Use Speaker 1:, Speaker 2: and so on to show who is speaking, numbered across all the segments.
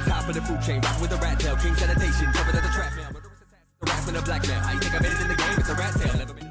Speaker 1: top of the food chain, rocking with a rat tail, king sanitation, covered as a trap man. Harassment of black man, how you think I made it in the game? It's a rat tail, never made it.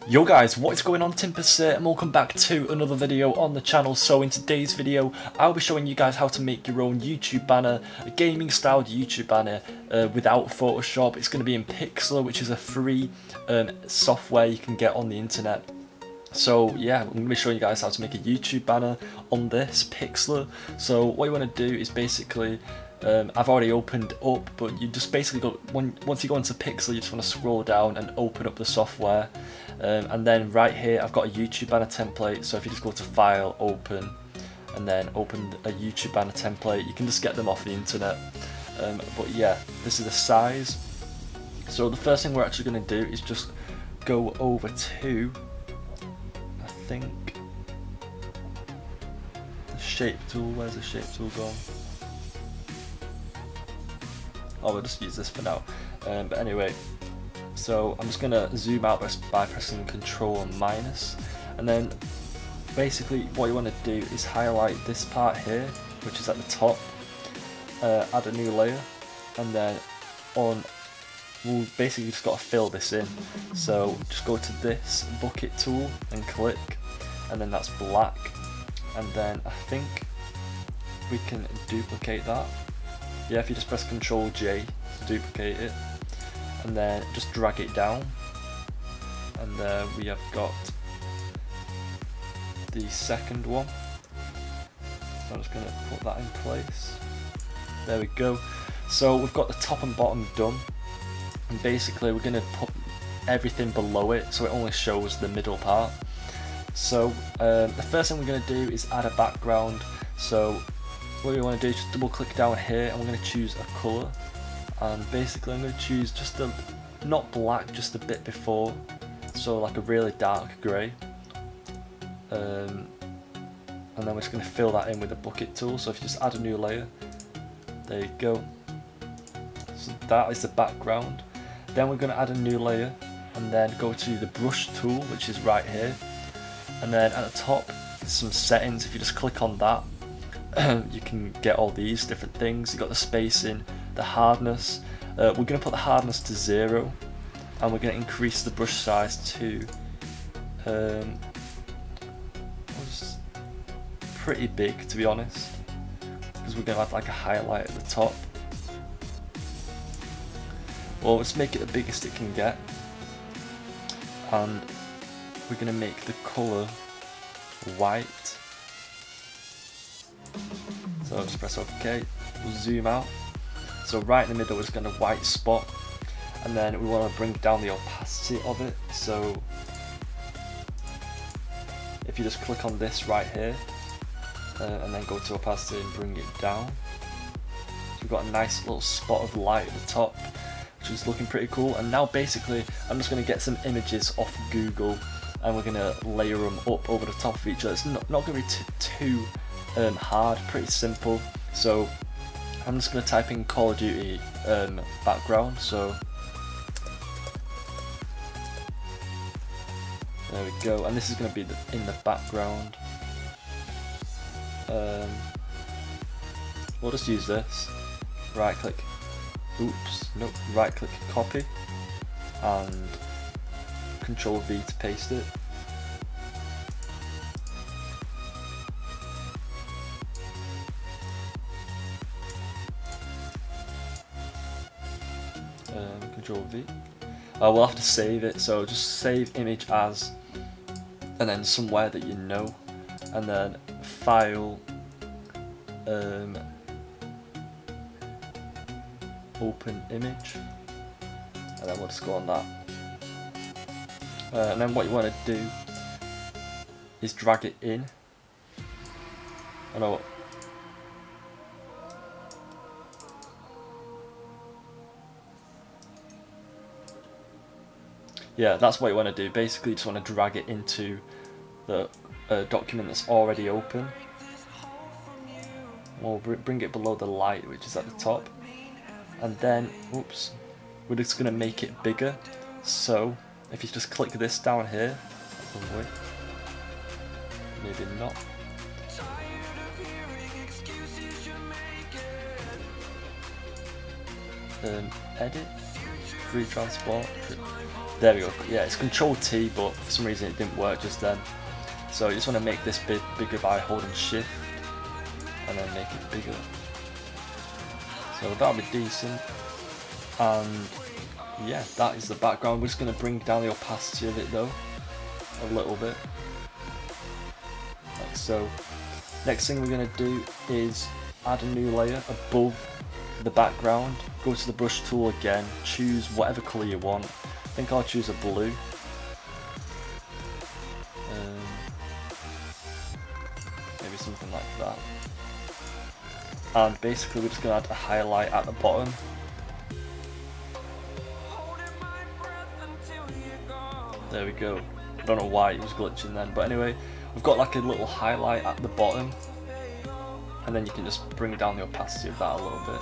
Speaker 2: Yo guys, what is going on? Timpers here and welcome back to another video on the channel. So in today's video I'll be showing you guys how to make your own YouTube banner, a gaming styled YouTube banner without Photoshop. It's going to be in Pixlr, which is a free software you can get on the internet. So yeah, I'm going to be showing you guys how to make a YouTube banner on this Pixlr. So what you want to do is basically, I've already opened up, but you just basically go, once you go into Pixlr, you just want to scroll down and open up the software. And then right here I've got a YouTube banner template, so if you just go to File, Open, and then open a YouTube banner template, you can just get them off the internet. But yeah, this is the size. So the first thing we're actually going to do is just go over to, I think, the shape tool. Where's the shape tool gone? Oh, we'll just use this for now. But anyway, so I'm just going to zoom out by pressing Control and minus, and then basically what you want to do is highlight this part here, which is at the top, add a new layer, and then we'll basically just got to fill this in. So just go to this bucket tool and click, and then that's black, and then I think we can duplicate that. Yeah, if you just press Control J to duplicate it, and then just drag it down, and there we have got the second one. So I'm just going to put that in place. There we go. So we've got the top and bottom done, and basically we're going to put everything below it so it only shows the middle part. So the first thing we're going to do is add a background. So what we want to do is just double click down here, and we're going to choose a colour, and basically I'm going to choose just a, not black, just a bit before, so like a really dark grey, and then we're just going to fill that in with the bucket tool. So if you just add a new layer, there you go. So that is the background. Then we're going to add a new layer, and then go to the brush tool, which is right here, and then at the top some settings. If you just click on that, you can get all these different things. You've got the spacing, the hardness. We're going to put the hardness to 0, and we're going to increase the brush size to pretty big, to be honest, because we're going to add like a highlight at the top. Well, let's make it the biggest it can get, and we're going to make the colour white. So just press OK, we'll zoom out. So right in the middle is going to white spot, and then we want to bring down the opacity of it. So if you just click on this right here, and then go to opacity and bring it down, so we've got a nice little spot of light at the top, which is looking pretty cool. And now basically I'm just going to get some images off Google, and we're going to layer them up over the top of each other. It's not going to be too hard, pretty simple. So I'm just going to type in Call of Duty background. So there we go, and this is going to be in the background. We'll just use this. Right click, oops, nope, right click, copy, and Control V to paste it. Control V. We'll have to save it, so just save image as, and then somewhere that you know, and then file, open image, and then we'll just go on that. And then what you want to do is drag it in. I know what. Yeah, that's what you want to do. Basically, you just want to drag it into the document that's already open. We'll bring it below the light, which is at the top, and then, oops, we're just going to make it bigger. So if you just click this down here, maybe not. edit, free transport. There we go. Yeah, it's Control T, but for some reason it didn't work just then. So you just want to make this bit bigger by holding Shift, and then make it bigger. So that'll be decent. And yeah, that is the background. We're just going to bring down the opacity of it though, a little bit, like so. Next thing we're going to do is add a new layer above the background. Go to the brush tool again, choose whatever colour you want. I think I'll choose a blue. Maybe something like that. And basically we're just going to add a highlight at the bottom. There we go. I don't know why it was glitching then, but anyway, we've got like a little highlight at the bottom, and then you can just bring down the opacity of that a little bit.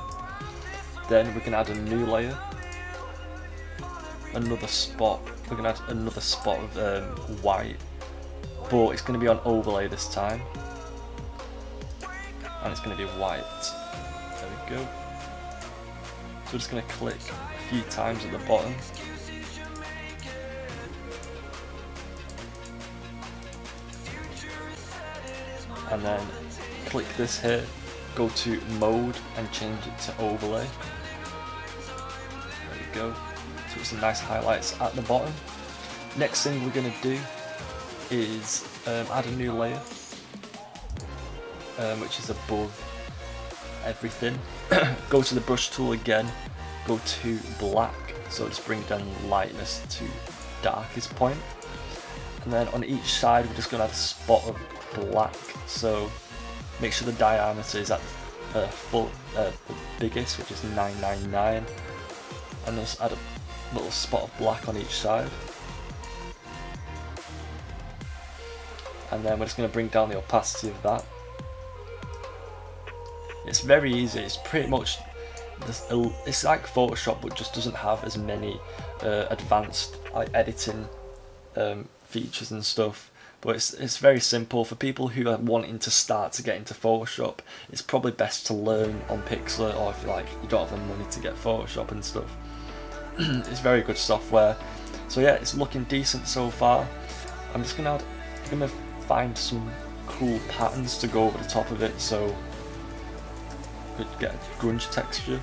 Speaker 2: Then we can add a new layer, another spot. We're going to add another spot of white, but it's going to be on overlay this time, and it's going to be white. There we go. So we're just going to click a few times at the bottom. And then click this here, go to mode and change it to overlay. There we go. So it's some nice highlights at the bottom. Next thing we're going to do is add a new layer, which is above everything. Go to the brush tool again, go to black, so just bring down lightness to darkest point. And then on each side we're just going to add a spot of black, so make sure the diameter is at the biggest, which is 999, and just add a little spot of black on each side. And then we're just going to bring down the opacity of that. It's very easy. It's pretty much it's like Photoshop, but just doesn't have as many advanced like editing features and stuff. But it's very simple for people who are wanting to start to get into Photoshop. It's probably best to learn on Pixlr, or if you don't have the money to get Photoshop and stuff. It's very good software. So yeah, it's looking decent so far. I'm just gonna find some cool patterns to go over the top of it, so we could get a grunge texture.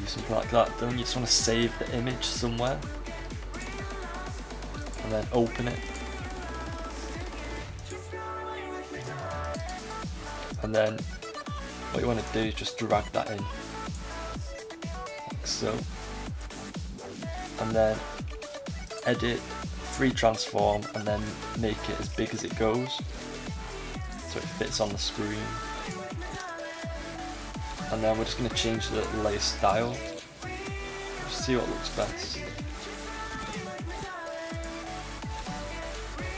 Speaker 2: Something like that. Then you just want to save the image somewhere and then open it, and then what you want to do is just drag that in like so, and then edit, free transform, and then make it as big as it goes so it fits on the screen. And then we're just going to change the layer style, just see what looks best.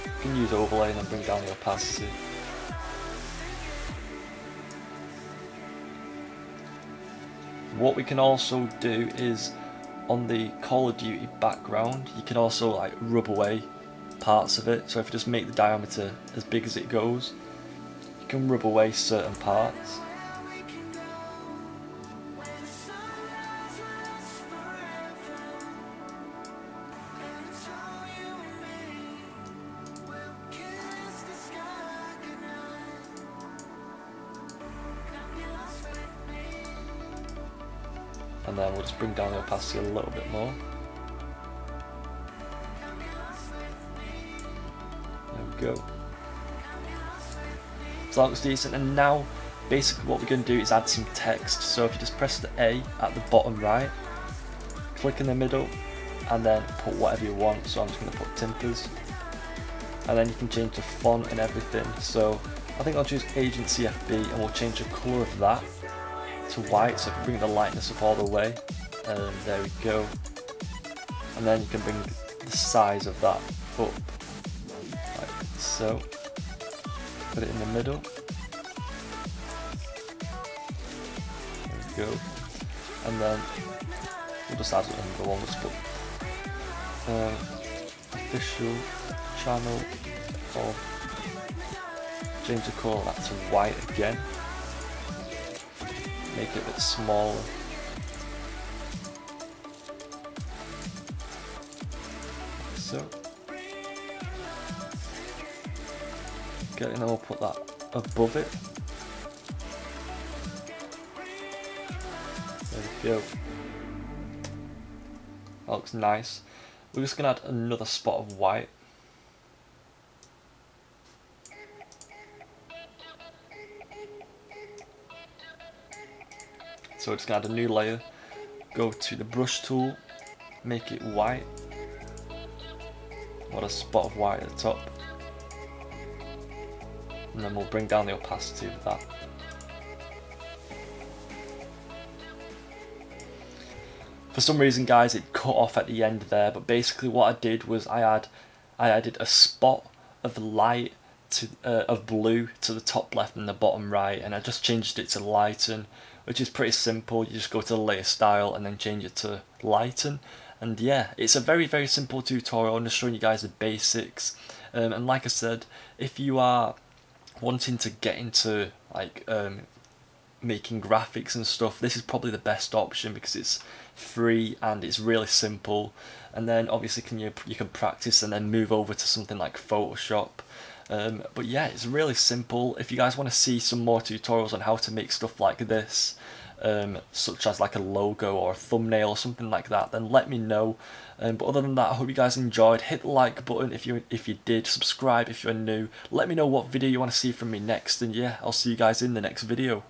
Speaker 2: You can use overlay and then bring down the opacity. What we can also do is, on the Call of Duty background, you can also like rub away parts of it. So if you just make the diameter as big as it goes, you can rub away certain parts. And then we'll just bring down the opacity a little bit more. There we go. So that looks decent, and now basically what we're going to do is add some text. So if you just press the A at the bottom right, click in the middle, and then put whatever you want. So I'm just going to put Timpers, and then you can change the font and everything. So I think I'll choose Agency FB, and we'll change the colour of that to white, so if you bring the lightness up all the way, there we go, and then you can bring the size of that up like so, put it in the middle, there we go, and then we'll just add another one. Let's put official channel of change the colour of that to white again. Make it a bit smaller. So. Okay, and then we'll put that above it. There we go. That looks nice. We're just going to add another spot of white. So we're just going to add a new layer. Go to the brush tool. Make it white. What a spot of white at the top. And then we'll bring down the opacity of that. For some reason, guys, it cut off at the end there, but basically what I did was I added a spot of light to of blue to the top left and the bottom right, and I just changed it to lighten, which is pretty simple. You just go to the layer style and then change it to lighten, and yeah, it's a very, very simple tutorial. I'm just showing you guys the basics, and like I said, if you are wanting to get into like making graphics and stuff, this is probably the best option because it's free and it's really simple. And then obviously you can practice and then move over to something like Photoshop. But yeah, it's really simple. If you guys want to see some more tutorials on how to make stuff like this, such as like a logo or a thumbnail or something like that, then let me know. But other than that, I hope you guys enjoyed. Hit the like button if you did, subscribe if you're new, let me know what video you want to see from me next, and yeah, I'll see you guys in the next video.